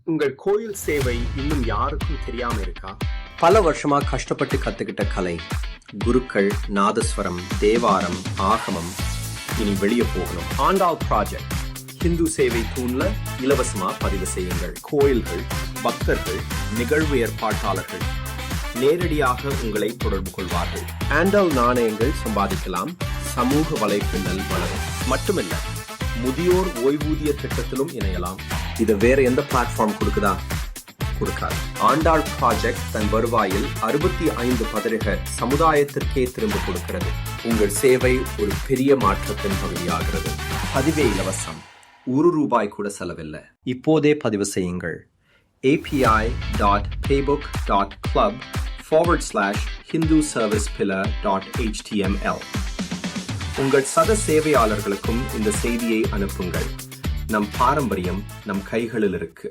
உங்கள் கோயில் சேவை இன்னும் யாருக்கும் தெரியாம இருக்கா? பல வருஷமா கஷ்டப்பட்டு கத்துக்கிட்ட கலை, குருக்கள், நாதஸ்வரம், தேவாரம், ஆகமம் இனி வெளியே போகணும். ஆண்டாள் ப்ராஜெக்ட் ஹிந்து சேவை தூண்ல இலவசமா பதிவு செய்யுங்கள். கோயில்கள், பக்தர்கள், நிகழ்வு ஏற்பாட்டாளர்கள் நேரடியாக உங்களை தொடர்பு கொள்வார்கள். ஆண்டாள் நாணயங்கள் சம்பாதிக்கலாம். சமூக வலைப்பின்னல் வளரும். மட்டுமில்ல, முதியோர் ஓய்வூதிய திட்டத்திலும் இணையலாம். இது வேற எந்த பிளாட்ஃபார்ம் கொடுக்குதா? கொடுக்காது. ஆண்டாள் ப்ராஜெக்ட் தன் வருவாயில் 65% சமுதாயத்திற்கே திரும்ப கொடுக்கிறது. உங்கள் சேவை ஒரு பெரிய மாற்றத்தின் பகுதியாகிறது. பதிவே இலவசம். ₹1 கூட செலவில்லை. இப்போதே பதிவு செய்யுங்கள். api.paybook.club/hinduservicepillar.html. உங்கள் சக சேவையாளர்களுக்கும் இந்த செய்தியை அனுப்புங்கள். நம் பாரம்பரியம் நம் கைகளில் இருக்கு.